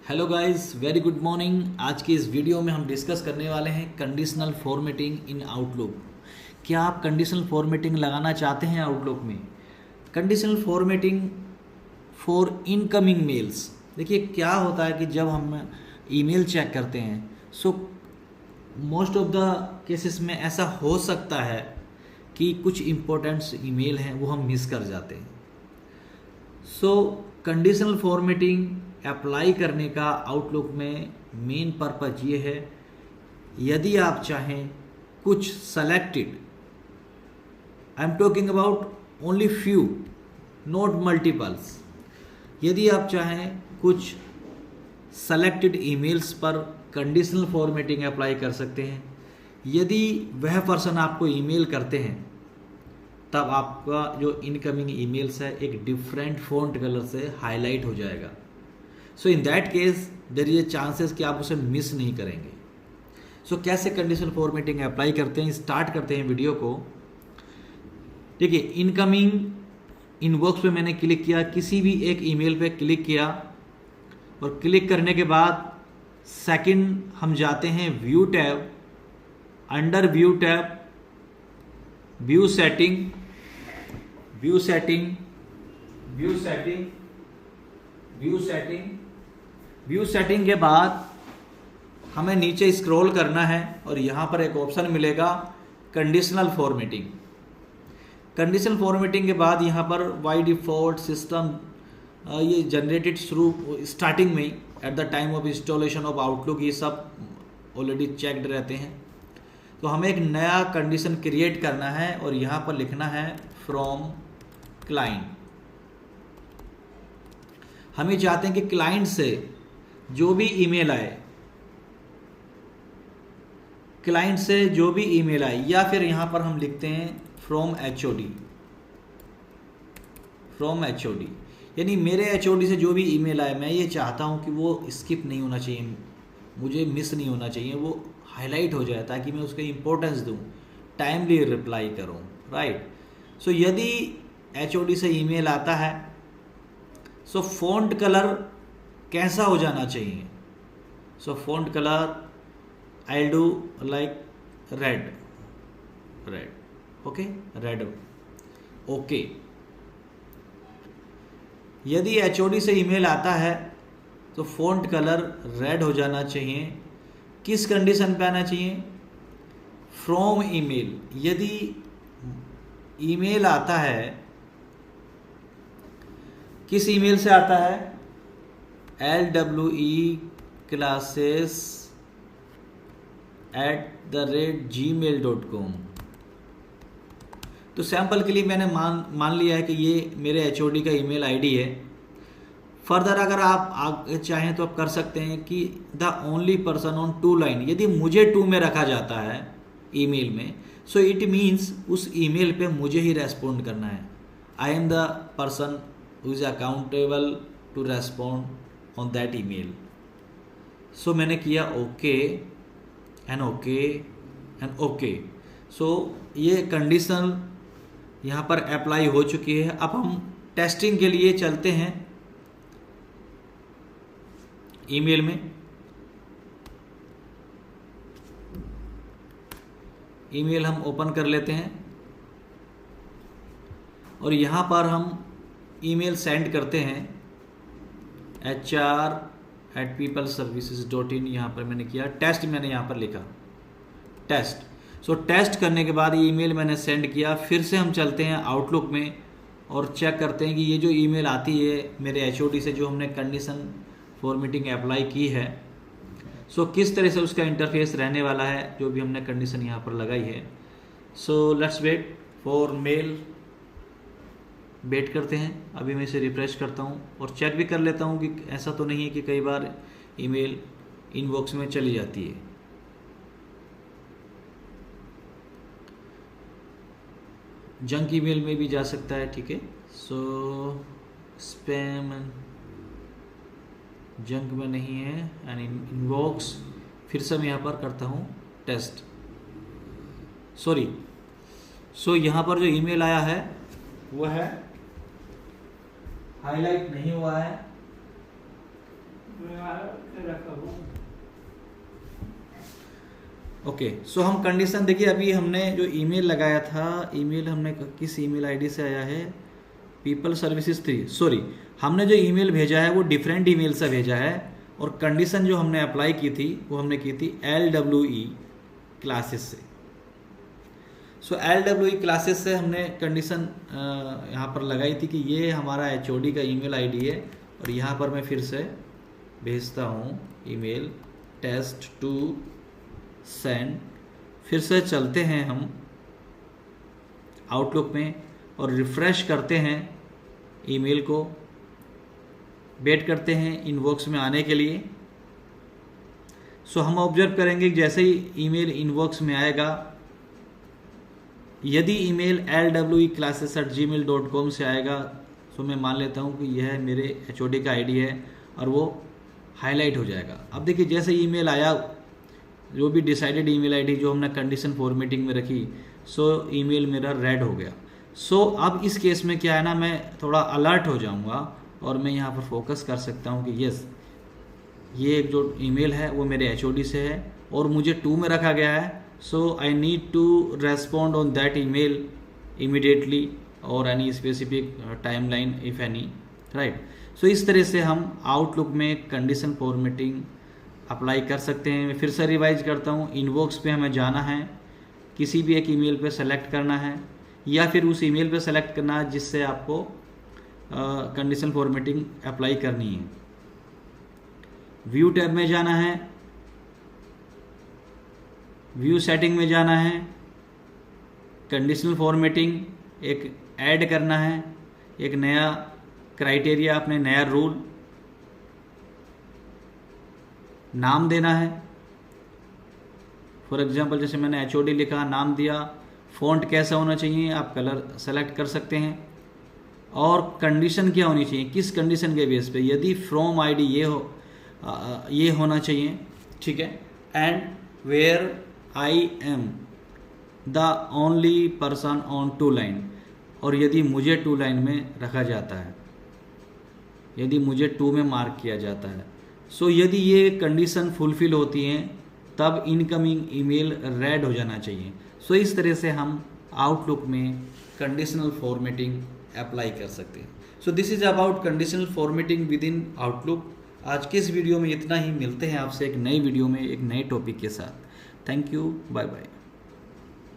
Hello guys, very good morning. आज की इस वीडियो में हम डिस्कस करने वाले हैं कंडीशनल फॉर्मेटिंग इन आउटलुक। क्या आप कंडीशनल फॉर्मेटिंग लगाना चाहते हैं आउटलुक में? Conditional formatting for incoming mails. देखिए क्या होता है कि जब हम ईमेल चेक करते हैं so most of the cases में ऐसा हो सकता है कि कुछ इम्पोर्टेंट्स ईमेल हैं वो हम मिस कर जाते हैं। सो कंडीशनल फॉर्मेटिंग अप्लाई करने का आउटलुक में मेन पर्पज ये है, यदि आप चाहें कुछ selected, I am talking about only few not multiples, यदि आप चाहें कुछ सेलेक्टेड ईमेल्स पर कंडीशनल फॉर्मेटिंग अप्लाई कर सकते हैं। यदि वह पर्सन आपको ईमेल करते हैं तब आपका जो इनकमिंग ईमेल्स है एक डिफरेंट फॉन्ट कलर से हाईलाइट हो जाएगा। So in that case there is a chances कि आप उसे मिस नहीं करेंगे। सो कैसे कंडीशनल फॉर्मेटिंग अप्लाई करते हैं, स्टार्ट करते हैं वीडियो को। देखिए, इनकमिंग इनबॉक्स पे मैंने क्लिक किया, किसी भी एक ईमेल पे क्लिक किया और क्लिक करने के बाद सेकंड हम जाते हैं view tab. Under view tab view setting, view setting, view setting, view setting, view setting के बाद हमें नीचे स्क्रॉल करना है और यहाँ पर एक ऑप्शन मिलेगा कंडीशनल फॉर्मेटिंग। कंडीशनल फॉर्मेटिंग के बाद यहाँ पर बाय डिफॉल्ट सिस्टम ये जनरेटेड शुरू स्टार्टिंग में at the time of installation of outlook ये सब ऑलरेडी चेक्ड रहते हैं। तो हमें एक नया कंडीशन क्रिएट करना है और यहाँ पर लिखना है फ्रॉम क्लाइंट। हम ये चाहते हैं कि क्लाइंट से जो भी ईमेल आए, क्लाइंट से जो भी ईमेल आए, या फिर यहाँ पर हम लिखते हैं फ्रॉम एचओडी, फ्रॉम एचओडी, यानी मेरे एचओडी से जो भी ईमेल आए मैं ये चाहता हूँ कि वो स्किप नहीं होना चाहिए, मुझे मिस नहीं होना चाहिए, वो हाईलाइट हो जाए ताकि मैं उसके इम्पोर्टेंस दूँ, टाइमली रिप्लाई करूँ, राइट। सो यदि एचओडी से ईमेल आता है सो फॉन्ट कलर कैसा हो जाना चाहिए? So font colour I do like red, red, okay, red, okay. यदि एचओडी से ईमेल आता है तो फॉन्ट कलर रेड हो जाना चाहिए। किस कंडीशन पे आना चाहिए? From email. यदि ईमेल आता है, किस ईमेल से आता है? lwe@gmail.com। तो सैंपल के लिए मैंने मान लिया है कि ये मेरे एचओडी का ईमेल आईडी है। फर्दर अगर आप चाहें तो आप कर सकते हैं कि the only person on to line, यदि मुझे टू में रखा जाता है ईमेल में, सो इट मीन्स उस ईमेल पे मुझे ही रेस्पॉन्ड करना है। I am the person who is accountable to respond on that email. So मैंने किया okay and okay and okay. So ये कंडीशन यहाँ पर अप्लाई हो चुकी है। अब हम टेस्टिंग के लिए चलते हैं ईमेल में। ईमेल हम ओपन कर लेते हैं और यहाँ पर हम ईमेल सेंड करते हैं hr@peopleservices.in। यहाँ पर मैंने किया टेस्ट, मैंने यहाँ पर लिखा टेस्ट। सो टेस्ट करने के बाद ये ईमेल मैंने सेंड किया। फिर से हम चलते हैं आउटलुक में और चेक करते हैं कि ये जो ईमेल आती है मेरे एचओडी से जो हमने कंडीशन फॉर्मेटिंग अप्लाई की है, सो किस तरह से उसका इंटरफेस रहने वाला है जो भी हमने कंडीशन यहाँ पर लगाई है। So let's wait for mail. Wait करते हैं। अभी मैं इसे रिफ्रेश करता हूँ और चेक भी कर लेता हूँ कि ऐसा तो नहीं है कि कई बार ईमेल इनबॉक्स में चली जाती है। जंक ईमेल में भी जा सकता है, ठीक है। सो स्पैम जंक में नहीं है एंड इनबॉक्स। फिर से मैं यहाँ पर करता हूँ टेस्ट, सॉरी। सो यहाँ पर जो ईमेल आया है वो है हाईलाइट नहीं हुआ है, ओके, सो हम कंडीशन देखिए, अभी हमने जो ईमेल लगाया था, ईमेल हमने किस ईमेल आईडी से आया है, पीपल सर्विसेज 3, सॉरी, हमने जो ईमेल भेजा है वो डिफरेंट ईमेल से भेजा है, और कंडीशन जो हमने अप्लाई की थी वो हमने की थी LWE क्लासेस से। सो LWE क्लासेस से हमने कंडीशन यहाँ पर लगाई थी कि ये हमारा HOD का ईमेल आईडी है, और यहाँ पर मैं फिर से भेजता हूँ ईमेल टेस्ट टू सेंड। फिर से चलते हैं हम आउटलुक में और रिफ्रेश करते हैं ईमेल को, वेट करते हैं इनबॉक्स में आने के लिए। सो हम ऑब्जर्व करेंगे कि जैसे ही ईमेल इनबॉक्स में आएगा, यदि ईमेल lweclasses@gmail.com से आएगा तो मैं मान लेता हूँ कि यह मेरे HOD का आईडी है और वो हाईलाइट हो जाएगा। अब देखिए जैसे ईमेल आया, जो भी डिसाइडेड ईमेल आईडी जो हमने कंडीशन फॉर्मेटिंग में रखी, सो ईमेल मेरा रेड हो गया। सो अब इस केस में क्या है ना, मैं थोड़ा अलर्ट हो जाऊंगा और मैं यहाँ पर फोकस कर सकता हूँ कि यस, ये जो ईमेल है वो मेरे HOD से है और मुझे 2 में रखा गया है। So I need to respond on that email immediately और any specific timeline if any, right. So इस तरह से हम आउटलुक में कंडीशन फॉर्मेटिंग अप्लाई कर सकते हैं। मैं फिर से रिवाइज करता हूँ, इनबॉक्स पे हमें जाना है, किसी भी एक ईमेल पे सेलेक्ट करना है या फिर उस ईमेल पे सेलेक्ट करना है जिससे आपको कंडीशन फॉर्मेटिंग अप्लाई करनी है। व्यू टैब में जाना है, व्यू सेटिंग में जाना है, कंडीशनल फॉर्मेटिंग एक ऐड करना है, एक नया क्राइटेरिया, अपने नया रूल नाम देना है। फॉर एग्जांपल जैसे मैंने HOD लिखा, नाम दिया, फ़ॉन्ट कैसा होना चाहिए आप कलर सेलेक्ट कर सकते हैं, और कंडीशन क्या होनी चाहिए, किस कंडीशन के बेस पे, यदि फ्रॉम आईडी ये होना चाहिए, ठीक है, and where I am the only person on 2 line, और यदि मुझे 2 लाइन में रखा जाता है, यदि मुझे 2 में मार्क किया जाता है। सो यदि ये कंडीशन फुलफिल होती हैं तब इनकमिंग ईमेल रेड हो जाना चाहिए। सो इस तरह से हम आउटलुक में कंडीशनल फॉर्मेटिंग अप्लाई कर सकते हैं। So this is about conditional formatting with in outlook. आज के इस वीडियो में इतना ही, मिलते हैं आपसे एक नई वीडियो में एक नए टॉपिक के साथ। Thank you, bye bye.